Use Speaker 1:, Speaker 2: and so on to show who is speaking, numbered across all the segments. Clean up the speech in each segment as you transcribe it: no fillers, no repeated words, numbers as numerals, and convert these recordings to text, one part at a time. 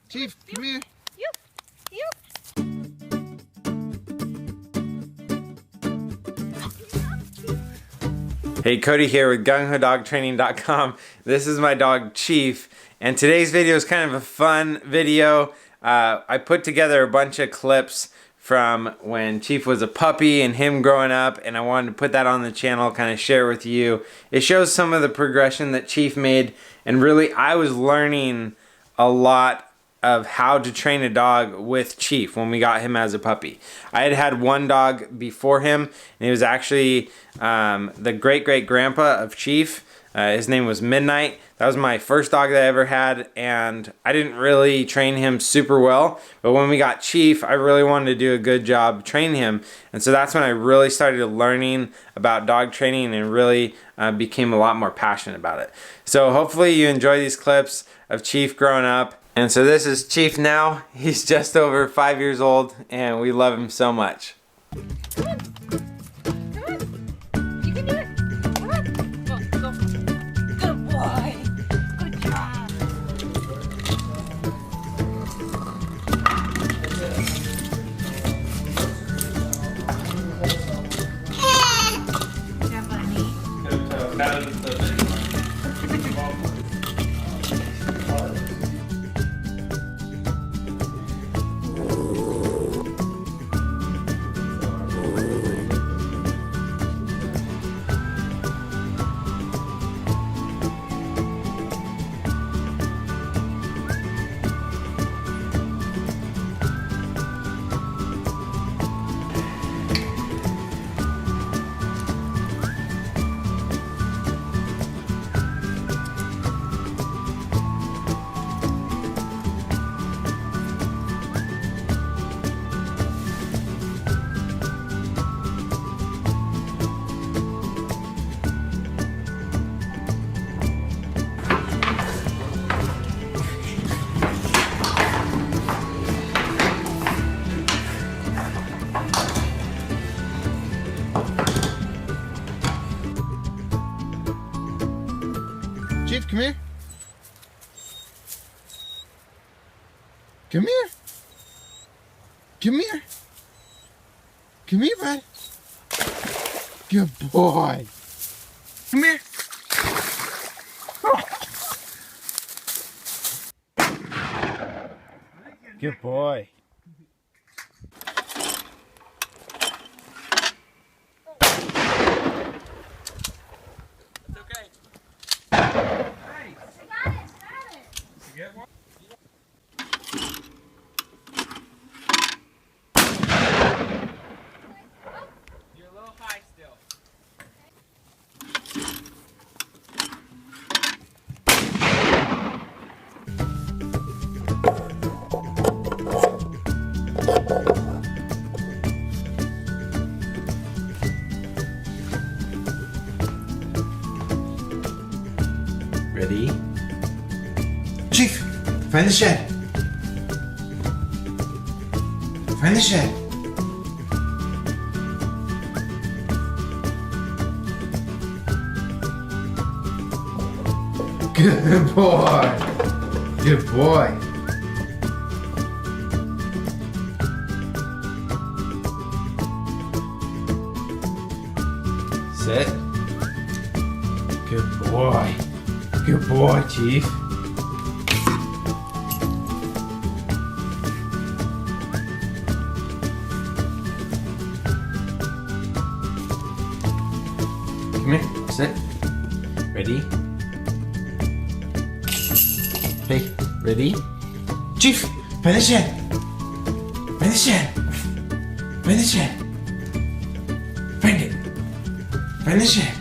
Speaker 1: Chief, come here. Hey, Cody here with GunghoDogTraining.com. This is my dog Chief, and today's video is kind of a fun video. I put together a bunch of clips from when Chief was a puppy and him growing up, and I wanted to put that on the channel, kind of share with you. It shows some of the progression that Chief made, and really I was learning a lot of how to train a dog with Chief when we got him as a puppy. I had had one dog before him, and he was actually the great-great-grandpa of Chief. His name was Midnight. That was my first dog that I ever had, and I didn't really train him super well, but when we got Chief, I really wanted to do a good job training him, and so that's when I really started learning about dog training and really became a lot more passionate about it. So hopefully you enjoy these clips of Chief growing up. And so this is Chief now. He's just over 5 years old, and we love him so much.
Speaker 2: Come on. Come on. You can do it. Come on. Go, go. Good boy. Good job. Yeah, buddy.
Speaker 1: Chief, come here. Come here. Come here. Come here, bud. Good boy. Come here. Good boy.
Speaker 3: You're a little high still.
Speaker 1: Ready? Chief, find the shed. Find the shed. Good boy. Good boy. Sit. Good boy. Good boy, Chief. Come here. Sit. Ready? Hey, ready? Chief, find the shed. Find the shed. Find the shed. Find it. Find the shed.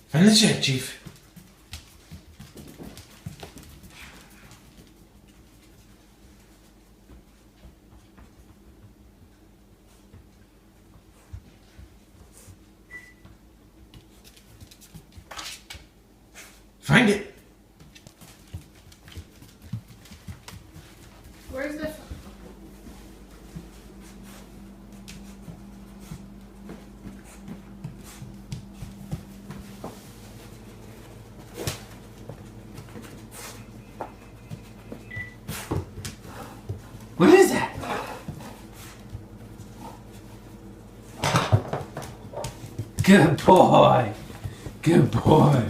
Speaker 1: Find the shed, Chief. Find it.
Speaker 2: Where's the...
Speaker 1: What is that? Good boy. Good boy.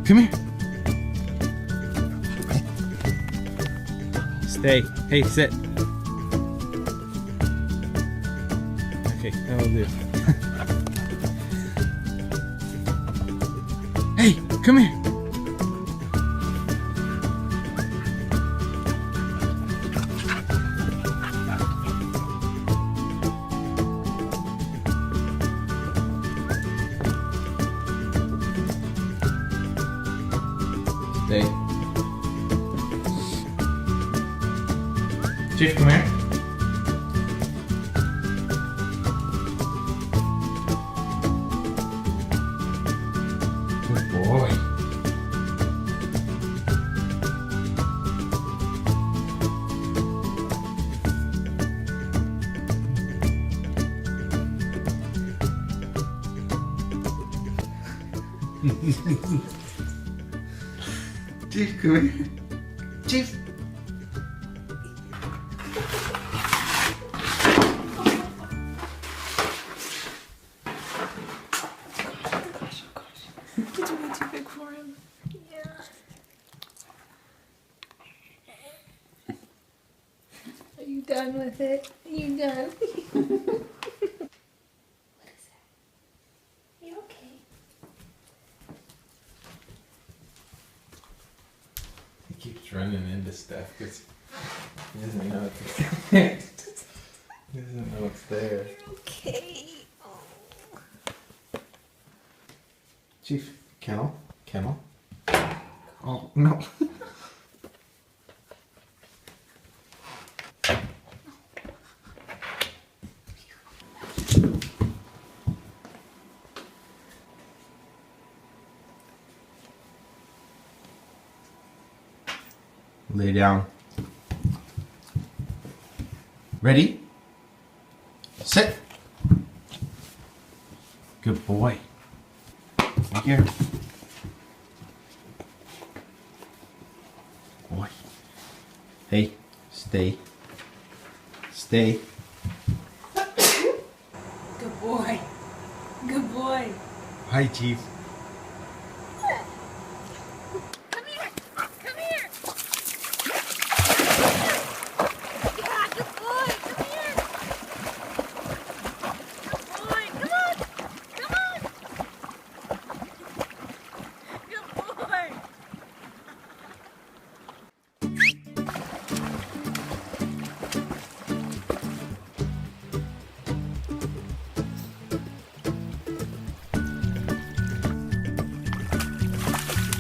Speaker 1: Come here. Stay. Hey, sit. Okay, that'll do. Hey, come here. Stay. Chief, come here. Good boy. Chief, come here. Chief.
Speaker 2: It's way too big for him. Yeah. Are you done with it? Are you done? What is that? You okay?
Speaker 1: He keeps running into stuff because he doesn't know it's there. He doesn't know it's there.
Speaker 2: You're okay. Oh.
Speaker 1: Chief, kennel, kennel. Oh, no. Lay down. Ready? Sit. Good boy. Right here. Boy. Hey, stay. Stay.
Speaker 2: Good boy. Good boy.
Speaker 1: Hi, Chief.
Speaker 2: Come here. Come here. Yeah, good boy. Come here. Good boy. Come on. Come on. Good boy.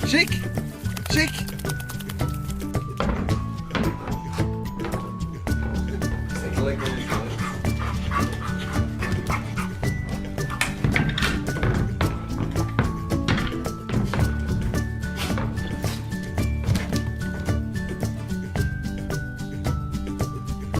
Speaker 1: Shake. Shake.